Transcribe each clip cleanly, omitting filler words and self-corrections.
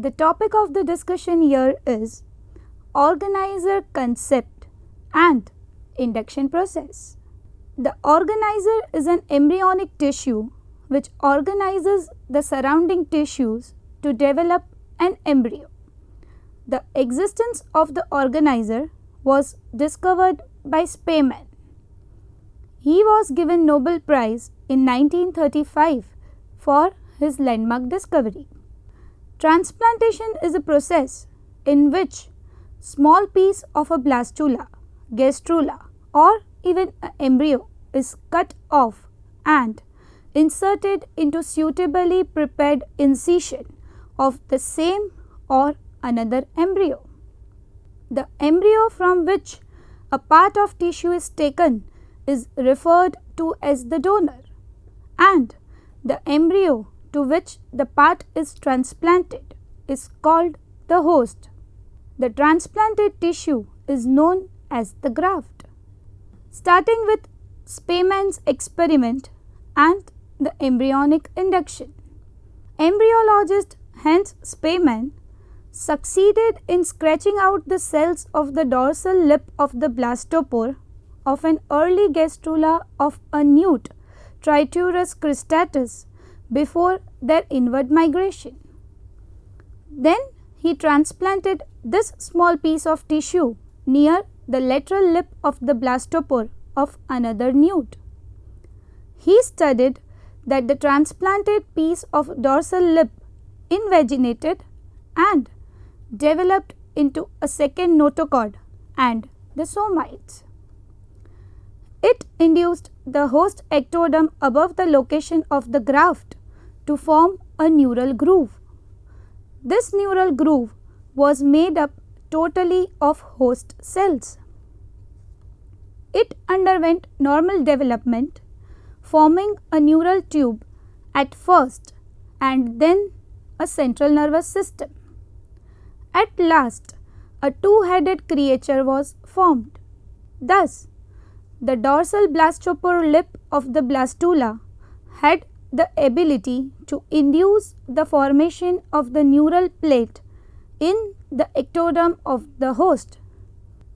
The topic of the discussion here is organizer concept and induction process. The organizer is an embryonic tissue which organizes the surrounding tissues to develop an embryo. The existence of the organizer was discovered by Spemann. He was given Nobel Prize in 1935 for his landmark discovery. Transplantation is a process in which small piece of a blastula, gastrula or even an embryo is cut off and inserted into suitably prepared incision of the same or another embryo. The embryo from which a part of tissue is taken is referred to as the donor, and the embryo to which the part is transplanted is called the host. The transplanted tissue is known as the graft. Starting with Spemann's experiment and the embryonic induction. Embryologist Hans Spemann succeeded in scratching out the cells of the dorsal lip of the blastopore of an early gastrula of a newt Triturus cristatus before their inward migration. Then he transplanted this small piece of tissue near the lateral lip of the blastopore of another newt. He studied that the transplanted piece of dorsal lip invaginated and developed into a second notochord and the somites. It induced the host ectoderm above the location of the graft to form a neural groove. This neural groove was made up totally of host cells. It underwent normal development, forming a neural tube at first and then a central nervous system. At last, a two-headed creature was formed. Thus, the dorsal blastopore lip of the blastula had the ability to induce the formation of the neural plate in the ectoderm of the host.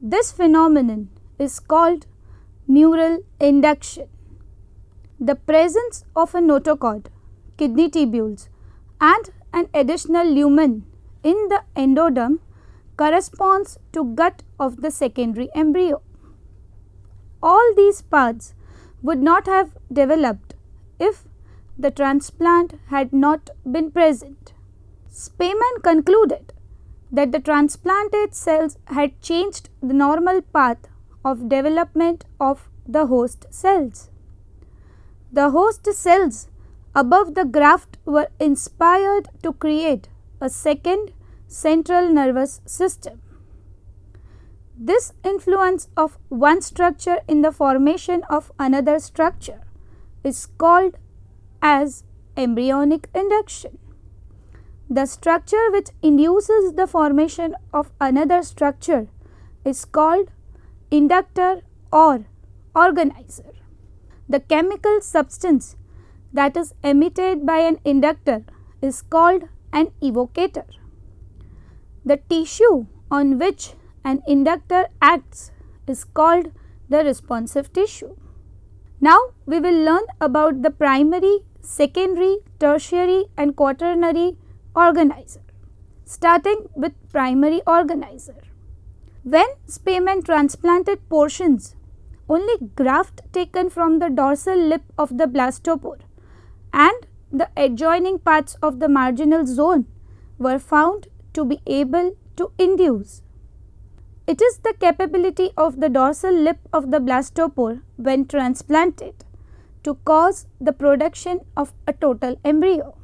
This phenomenon is called neural induction. The presence of a notochord, kidney tubules and an additional lumen in the endoderm corresponds to gut of the secondary embryo. All these parts would not have developed if the transplant had not been present. Spemann concluded that the transplanted cells had changed the normal path of development of the host cells. The host cells above the graft were inspired to create a second central nervous system. This influence of one structure in the formation of another structure is called as embryonic induction. The structure which induces the formation of another structure is called inductor or organizer. The chemical substance that is emitted by an inductor is called an evocator. The tissue on which an inductor acts is called the responsive tissue. Now we will learn about the primary, secondary, tertiary and quaternary organizer. Starting with primary organizer. When Spemann transplanted portions, only graft taken from the dorsal lip of the blastopore and the adjoining parts of the marginal zone were found to be able to induce. It is the capability of the dorsal lip of the blastopore when transplanted to cause the production of a total embryo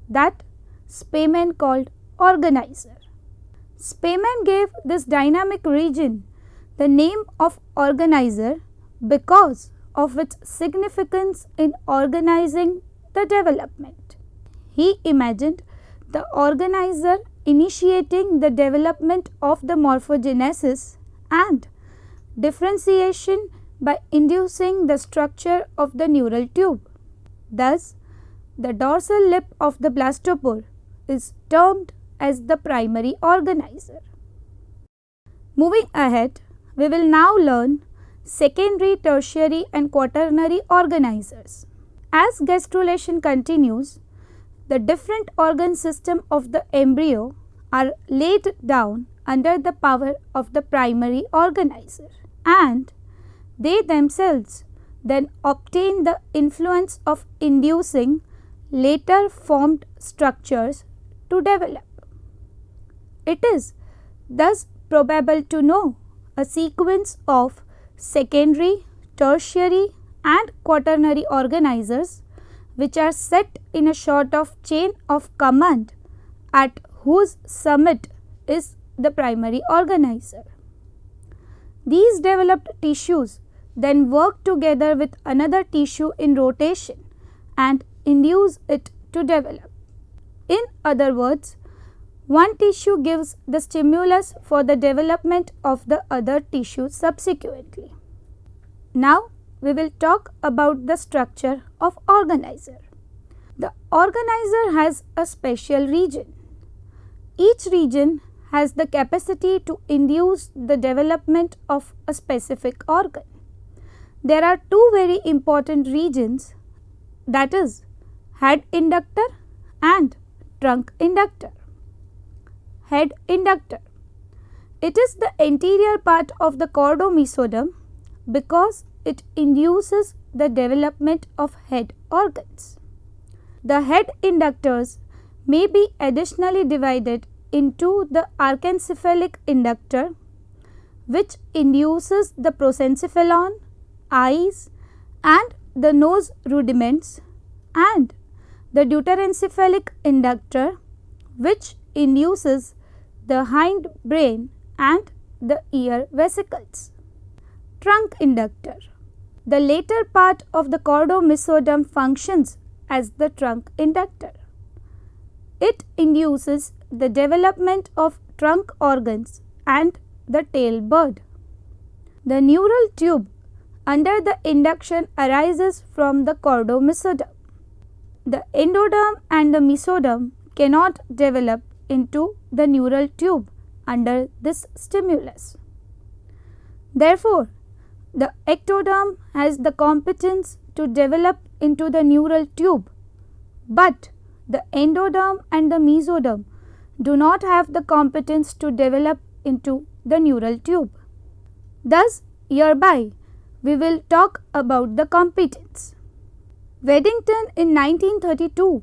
that Spemann called organizer. Spemann gave this dynamic region the name of organizer because of its significance in organizing the development. He imagined the organizer initiating the development of the morphogenesis and differentiation by inducing the structure of the neural tube. Thus, the dorsal lip of the blastopore is termed as the primary organizer. Moving ahead, we will now learn secondary, tertiary and quaternary organizers. As gastrulation continues, the different organ system of the embryo are laid down under the power of the primary organizer, and they themselves then obtain the influence of inducing later formed structures to develop. It is thus probable to know a sequence of secondary, tertiary and quaternary organizers which are set in a sort of chain of command at whose summit is the primary organizer. These developed tissues then work together with another tissue in rotation and induce it to develop. In other words, one tissue gives the stimulus for the development of the other tissue subsequently. Now, we will talk about the structure of organizer. The organizer has a special region. Each region has the capacity to induce the development of a specific organ. There are two very important regions, that is, head inductor and trunk inductor. Head inductor. It is the anterior part of the chordomesodome because it induces the development of head organs. The head inductors may be additionally divided into the archencephalic inductor, which induces the prosencephalon, eyes and the nose rudiments, and the deuterencephalic inductor, which induces the hind brain and the ear vesicles. Trunk inductor. The later part of the chordomesodome functions as the trunk inductor. It induces the development of trunk organs and the tail bird. The neural tube under the induction arises from the chordomesodome. The endoderm and the mesoderm cannot develop into the neural tube under this stimulus. Therefore, the ectoderm has the competence to develop into the neural tube, but the endoderm and the mesoderm do not have the competence to develop into the neural tube. Thus, hereby we will talk about the competence. Weddington in 1932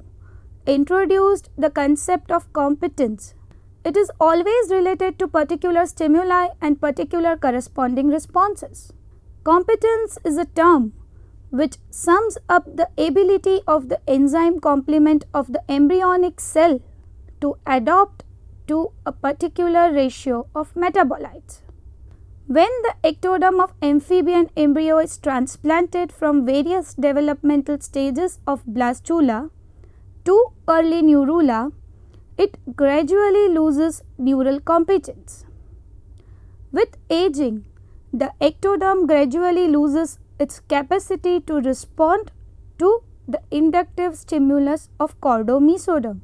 introduced the concept of competence. It is always related to particular stimuli and particular corresponding responses. Competence is a term which sums up the ability of the enzyme complement of the embryonic cell to adapt to a particular ratio of metabolites. When the ectoderm of amphibian embryo is transplanted from various developmental stages of blastula to early neurula, it gradually loses neural competence. With aging, the ectoderm gradually loses its capacity to respond to the inductive stimulus of chordomesodome.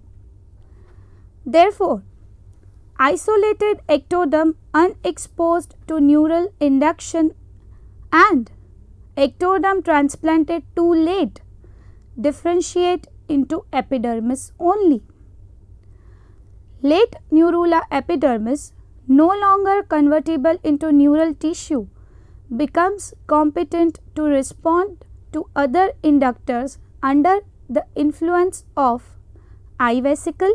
Therefore, isolated ectoderm unexposed to neural induction and ectoderm transplanted too late differentiate into epidermis only. Late neurula epidermis, no longer convertible into neural tissue, becomes competent to respond to other inductors under the influence of eye vesicle,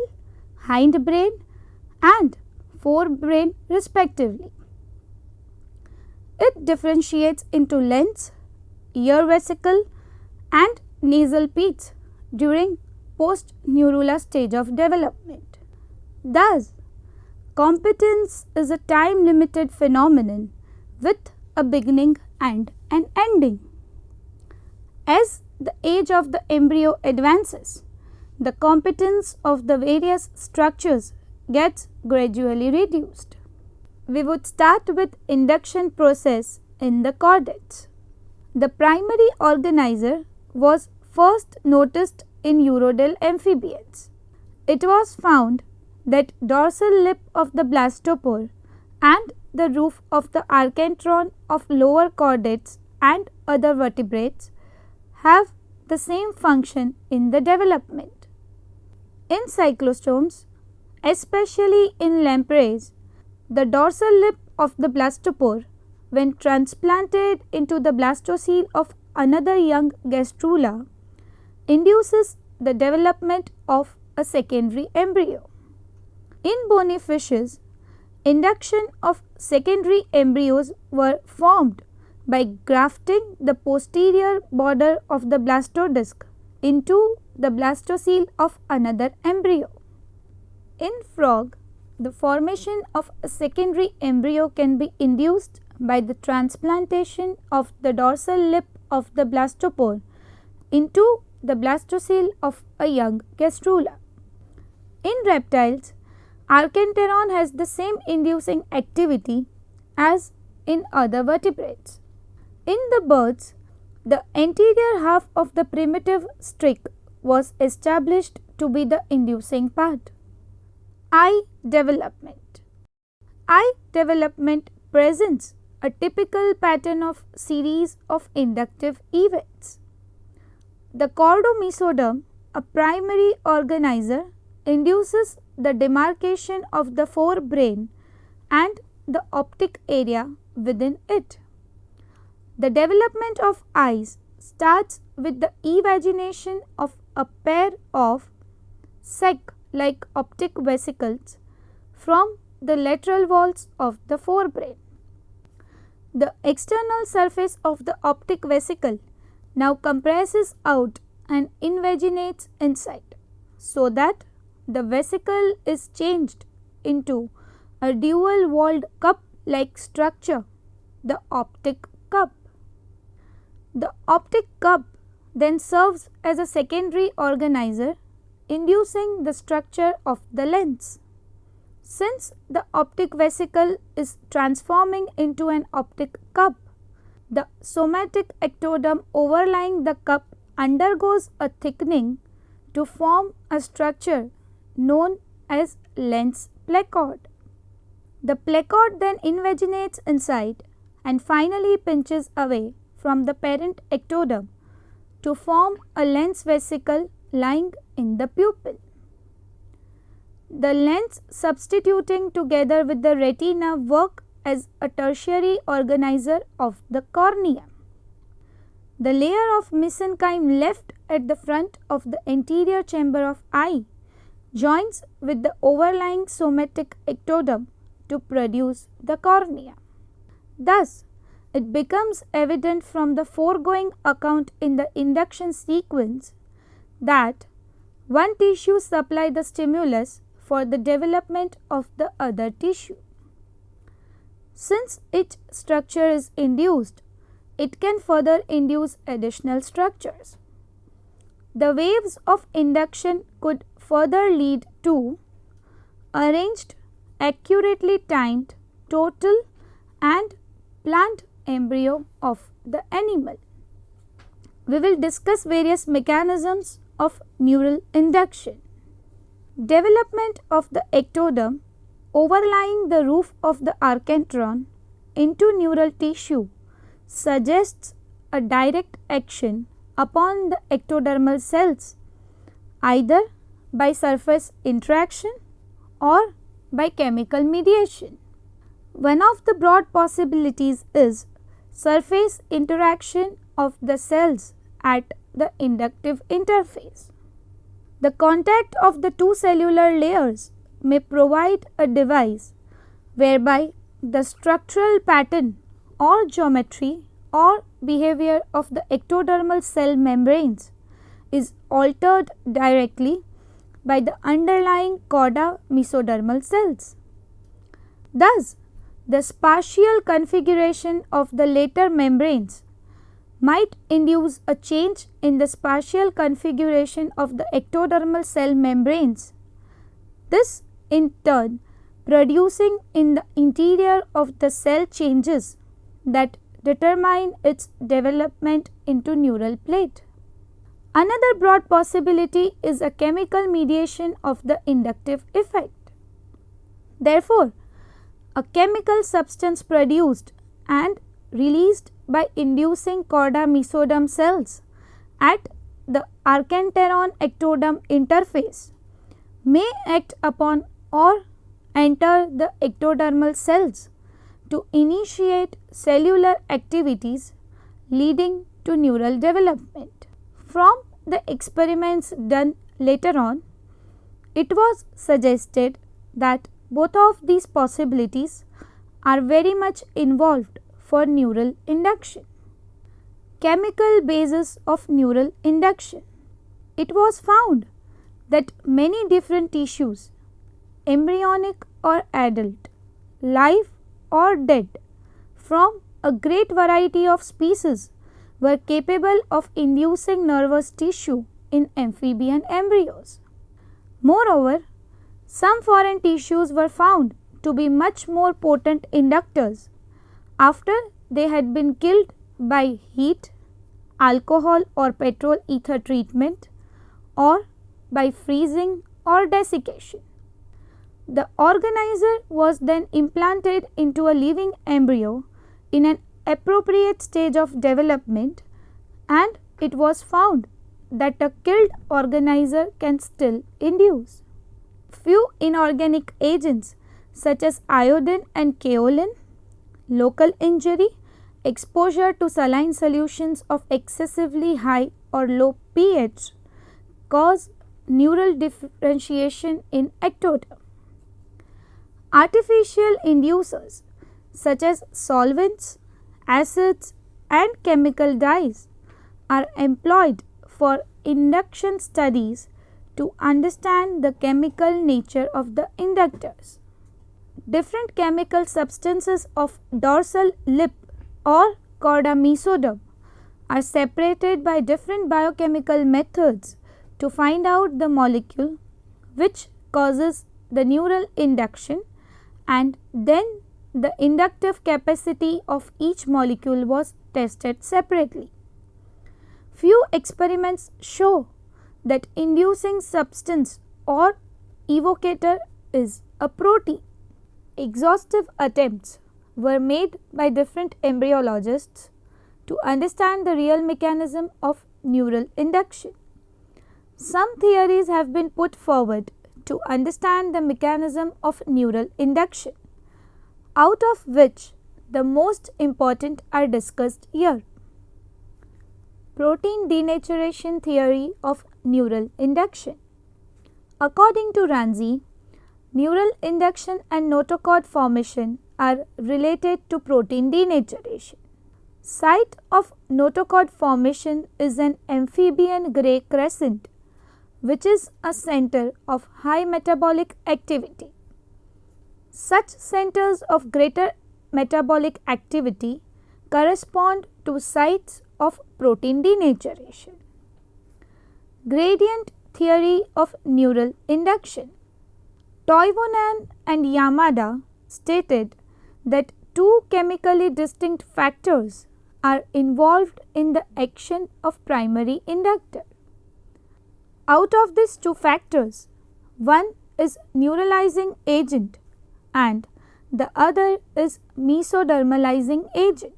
hindbrain and forebrain respectively. It differentiates into lens, ear vesicle and nasal peats during post-neurular stage of development. Thus, competence is a time-limited phenomenon with a beginning and an ending. As the age of the embryo advances, the competence of the various structures gets gradually reduced. We would start with induction process in the chordates. The primary organizer was first noticed in urodel amphibians. It was found that dorsal lip of the blastopore and the roof of the archenteron of lower chordates and other vertebrates have the same function in the development. In cyclostomes, especially in lampreys, the dorsal lip of the blastopore, when transplanted into the blastocele of another young gastrula, induces the development of a secondary embryo. In bony fishes, induction of secondary embryos were formed by grafting the posterior border of the blastodisc into the blastocele of another embryo. In frog, the formation of a secondary embryo can be induced by the transplantation of the dorsal lip of the blastopore into the blastocele of a young gastrula. In reptiles, archenteron has the same inducing activity as in other vertebrates. In the birds, the anterior half of the primitive streak was established to be the inducing part. Eye development. Eye development presents a typical pattern of series of inductive events. The chordomesoderm, a primary organizer, induces the demarcation of the forebrain and the optic area within it. The development of eyes starts with the evagination of a pair of sac-like optic vesicles from the lateral walls of the forebrain. The external surface of the optic vesicle now compresses out and invaginates inside, so that the vesicle is changed into a dual-walled cup-like structure, the optic cup. The optic cup then serves as a secondary organizer, inducing the structure of the lens. Since the optic vesicle is transforming into an optic cup, the somatic ectoderm overlying the cup undergoes a thickening to form a structure known as lens placard. The placard then invaginates inside and finally pinches away from the parent ectoderm to form a lens vesicle lying in the pupil. The lens substituting together with the retina work as a tertiary organizer of the cornea. The layer of mesenchyme left at the front of the anterior chamber of eye joins with the overlying somatic ectoderm to produce the cornea. Thus, it becomes evident from the foregoing account in the induction sequence that one tissue supplies the stimulus for the development of the other tissue. Since each structure is induced, it can further induce additional structures. The waves of induction could further lead to arranged, accurately timed, total and plant embryo of the animal. We will discuss various mechanisms of neural induction. Development of the ectoderm overlying the roof of the archenteron into neural tissue suggests a direct action upon the ectodermal cells, either by surface interaction or by chemical mediation. One of the broad possibilities is surface interaction of the cells at the inductive interface. The contact of the two cellular layers may provide a device whereby the structural pattern or geometry or behavior of the ectodermal cell membranes is altered directly by the underlying chorda mesodermal cells. Thus, the spatial configuration of the later membranes might induce a change in the spatial configuration of the ectodermal cell membranes. This in turn producing in the interior of the cell changes that determine its development into neural plate. Another broad possibility is a chemical mediation of the inductive effect. Therefore, a chemical substance produced and released by inducing chorda mesoderm cells at the archenteron ectoderm interface may act upon or enter the ectodermal cells to initiate cellular activities leading to neural development. From the experiments done later on, it was suggested that both of these possibilities are very much involved for neural induction. Chemical basis of neural induction. It was found that many different tissues, embryonic or adult, live or dead, from a great variety of species were capable of inducing nervous tissue in amphibian embryos. Moreover, some foreign tissues were found to be much more potent inductors after they had been killed by heat, alcohol or petrol ether treatment, or by freezing or desiccation. The organizer was then implanted into a living embryo in an appropriate stage of development, and it was found that a killed organizer can still induce. Few inorganic agents such as iodine and kaolin, local injury, exposure to saline solutions of excessively high or low pH cause neural differentiation in ectoderm. Artificial inducers such as solvents, acids and chemical dyes are employed for induction studies to understand the chemical nature of the inductors. Different chemical substances of dorsal lip or chorda mesoderm are separated by different biochemical methods to find out the molecule which causes the neural induction, and then the inductive capacity of each molecule was tested separately. Few experiments show that inducing substance or evocator is a protein. Exhaustive attempts were made by different embryologists to understand the real mechanism of neural induction. Some theories have been put forward to understand the mechanism of neural induction, out of which the most important are discussed here. Protein denaturation theory of neural induction. According to Ramsey, neural induction and notochord formation are related to protein denaturation. Site of notochord formation is an amphibian gray crescent, which is a center of high metabolic activity. Such centers of greater metabolic activity correspond to sites of protein denaturation. Gradient theory of neural induction. Toivonen and Yamada stated that two chemically distinct factors are involved in the action of primary inductor. Out of these two factors, one is neuralizing agent and the other is mesodermalizing agent.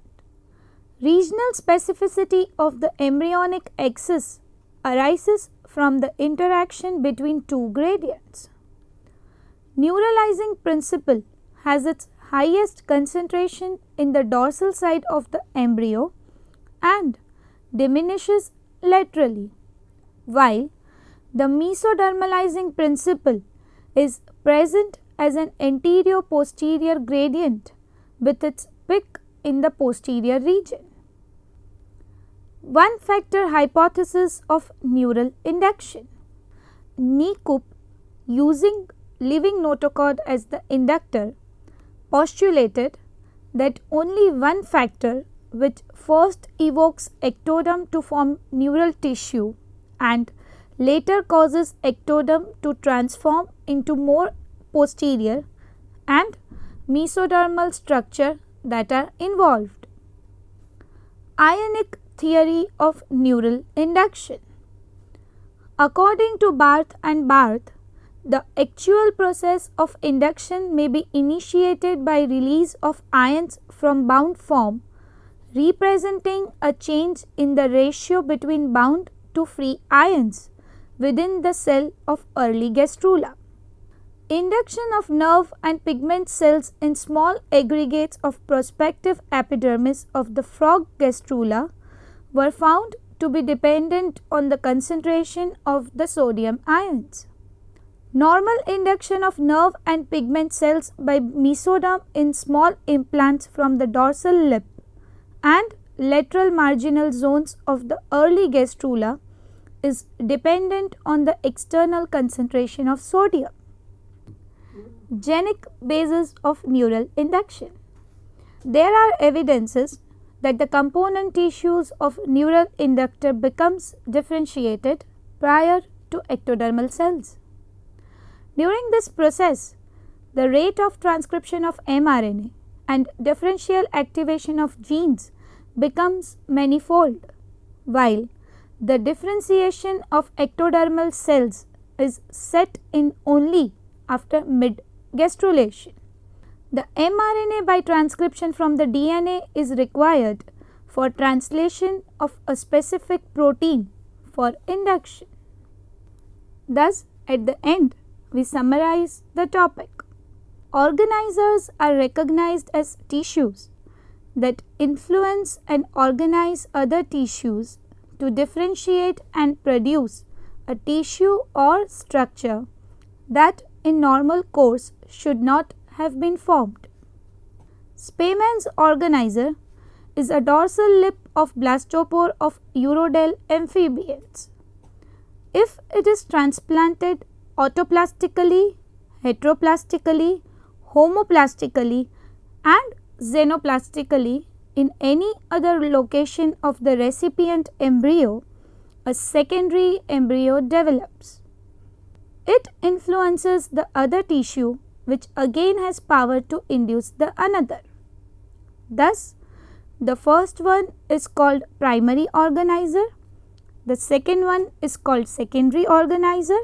Regional specificity of the embryonic axis arises from the interaction between two gradients. Neuralizing principle has its highest concentration in the dorsal side of the embryo and diminishes laterally, while the mesodermalizing principle is present as an anterior-posterior gradient with its peak in the posterior region. One factor hypothesis of neural induction. Nikup, using living notochord as the inductor, postulated that only one factor which first evokes ectoderm to form neural tissue and later causes ectoderm to transform into more posterior and mesodermal structure that are involved. Ionic theory of neural induction. According to Barth and Barth, The actual process of induction may be initiated by release of ions from bound form, representing a change in the ratio between bound to free ions within the cell of early gastrula. Induction of nerve and pigment cells in small aggregates of prospective epidermis of the frog gastrula were found to be dependent on the concentration of the sodium ions. Normal induction of nerve and pigment cells by mesoderm in small implants from the dorsal lip and lateral marginal zones of the early gastrula is dependent on the external concentration of sodium. Genic basis of neural induction. There are evidences that the component tissues of neural inductor becomes differentiated prior to ectodermal cells. During this process, the rate of transcription of mRNA and differential activation of genes becomes manifold, while the differentiation of ectodermal cells is set in only after mid-gastrulation. The mRNA by transcription from the DNA is required for translation of a specific protein for induction. Thus, at the end, we summarize the topic. Organizers are recognized as tissues that influence and organize other tissues to differentiate and produce a tissue or structure that in normal course should not have been formed. Speamann's organizer is a dorsal lip of blastopore of urodel amphibians. If it is transplanted autoplastically, heteroplastically, homoplastically and xenoplastically in any other location of the recipient embryo, a secondary embryo develops. It influences the other tissue, which again has power to induce the another. Thus, the first one is called primary organizer, the second one is called secondary organizer,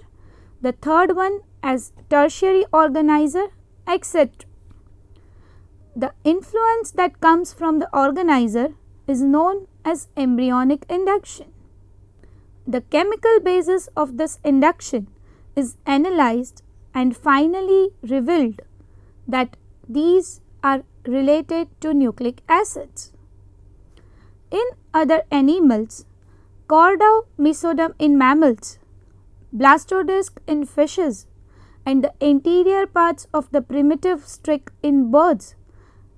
the third one as tertiary organizer, etc. The influence that comes from the organizer is known as embryonic induction. The chemical basis of this induction is analyzed and finally revealed that these are related to nucleic acids. In other animals, chordae mesoderm in mammals, blastodisc in fishes, and the anterior parts of the primitive strix in birds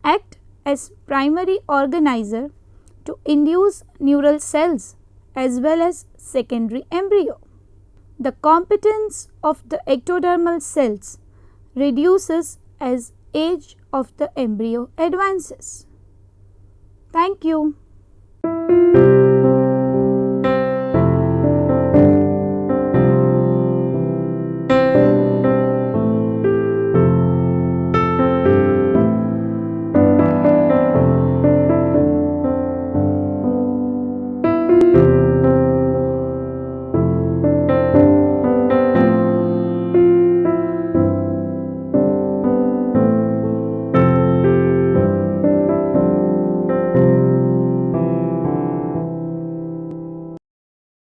act as primary organizer to induce neural cells as well as secondary embryo. The competence of the ectodermal cells reduces as age of the embryo advances. Thank you.